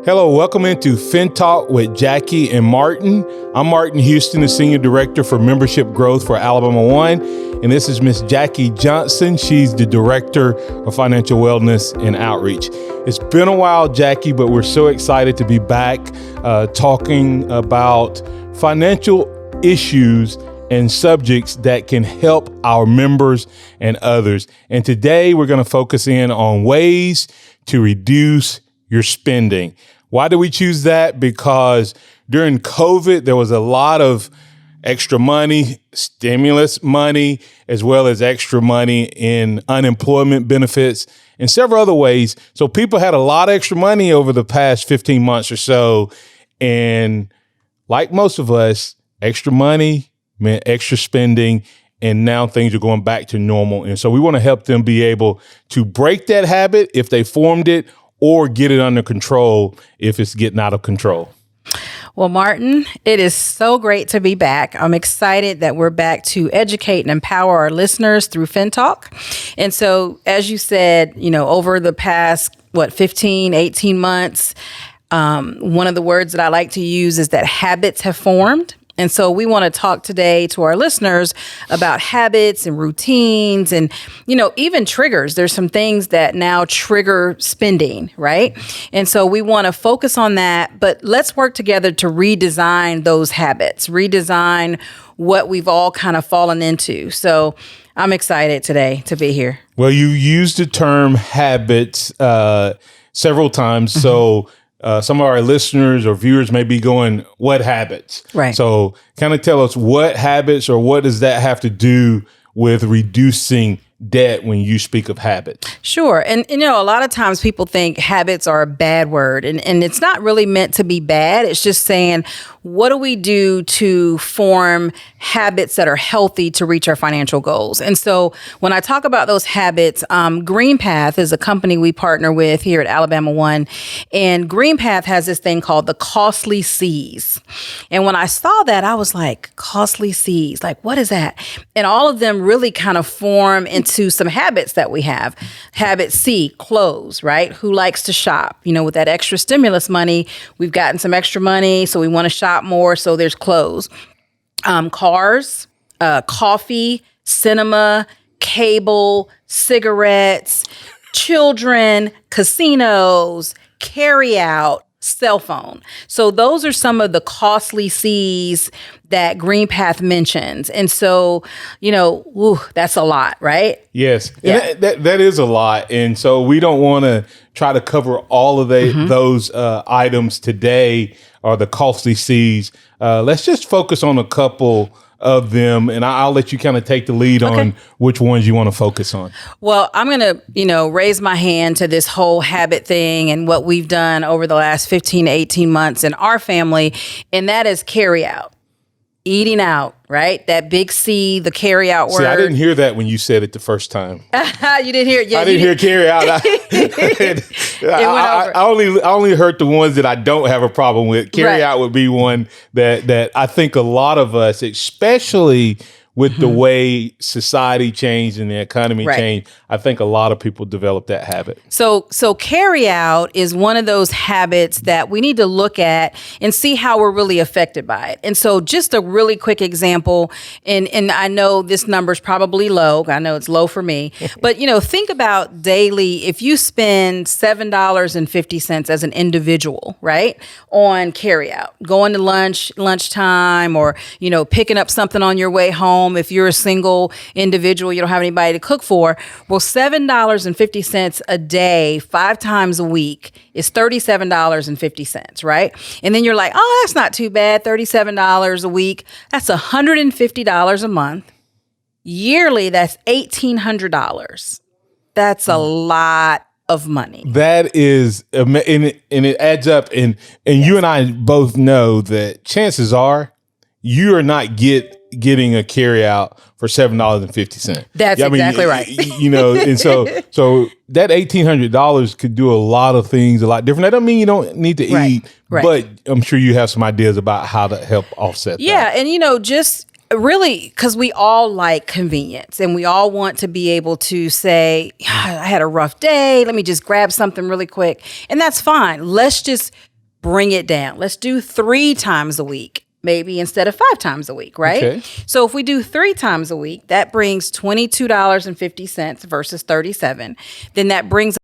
Hello, welcome into FinTALK with Jacquie and Martin. I'm Martin Houston, the Senior Director for Membership Growth for Alabama One, and this is Miss Jacquie Johnson. She's the Director of Financial Wellness and Outreach. It's been a while, Jacquie, but we're so excited to be back talking about financial issues and subjects that can help our members and others. And today we're going to focus in on ways to reduce your spending. Why do we choose that? Because during COVID, there was a lot of extra money, stimulus money, as well as extra money in unemployment benefits and several other ways. So people had a lot of extra money over the past 15 months or so. And like most of us, extra money meant extra spending. And now things are going back to normal. And so we want to help them be able to break that habit if they formed it, or get it under control if it's getting out of control. Well, Martin, it is so great to be back. I'm excited that we're back to educate and empower our listeners through FinTALK. And so, as you said, over the past, 15, 18 months, one of the words that I like to use is that habits have formed. And so we want to talk today to our listeners about habits and routines and, even triggers. There's some things that now trigger spending, right? And so we want to focus on that, but let's work together to redesign those habits, redesign what we've all kind of fallen into. So I'm excited today to be here. Well, you used the term habits several times. Mm-hmm. So some of our listeners or viewers may be going, what habits? Right. So kind of tell us what habits or what does that have to do with reducing debt when you speak of habits? Sure. And, a lot of times people think habits are a bad word and it's not really meant to be bad. It's just saying, what do we do to form habits that are healthy to reach our financial goals? And so when I talk about those habits, GreenPath is a company we partner with here at Alabama One. And GreenPath has this thing called the costly C's. And when I saw that, I was like, costly C's, like, what is that? And all of them really kind of form into some habits that we have. Habit C, clothes, right? Who likes to shop? With that extra stimulus money, we've gotten some extra money, so we want to shop more, so there's clothes. Cars, coffee, cinema, cable, cigarettes, children, casinos, carry out, cell phone. So those are some of the costly C's that GreenPath mentions. And so, that's a lot, right? Yes, yeah. That is a lot. And so we don't want to try to cover all of those items today or the costly C's. Let's just focus on a couple of them, and I'll let you kind of take the lead on which ones you want to focus on. Well, I'm going to, raise my hand to this whole habit thing and what we've done over the last 15 to 18 months in our family, and that is carry out. Eating out, right? That big C, the carry out word. See, I didn't hear that when you said it the first time. You didn't hear it? Yeah, I didn't hear carry out. I only heard the ones that I don't have a problem with. Carry out would be one that I think a lot of us, especially with the way society changed and the economy changed, I think a lot of people develop that habit. So carry out is one of those habits that we need to look at and see how we're really affected by it. And so just a really quick example, and I know this number's probably low. I know it's low for me. But, think about daily, if you spend $7.50 as an individual, right, on carry out, going to lunchtime, or, picking up something on your way home. If you're a single individual, you don't have anybody to cook for. Well, $7.50 a day, 5 times a week is $37.50, right? And then you're like, oh, that's not too bad. $37 a week. That's $150 a month. Yearly, that's $1,800. That's a lot of money. That is, and it adds up. And you and I both know that chances are you are not getting a carry out for $7.50. That's exactly right. And so that $1,800 could do a lot of things a lot different. That doesn't mean you don't need to eat, but I'm sure you have some ideas about how to help offset that. Yeah, and just really, because we all like convenience and we all want to be able to say, I had a rough day, let me just grab something really quick. And that's fine. Let's just bring it down. Let's do 3 times a week, maybe instead of 5 times a week, right? Okay. So if we do 3 times a week, that brings $22.50 versus $37. Then that brings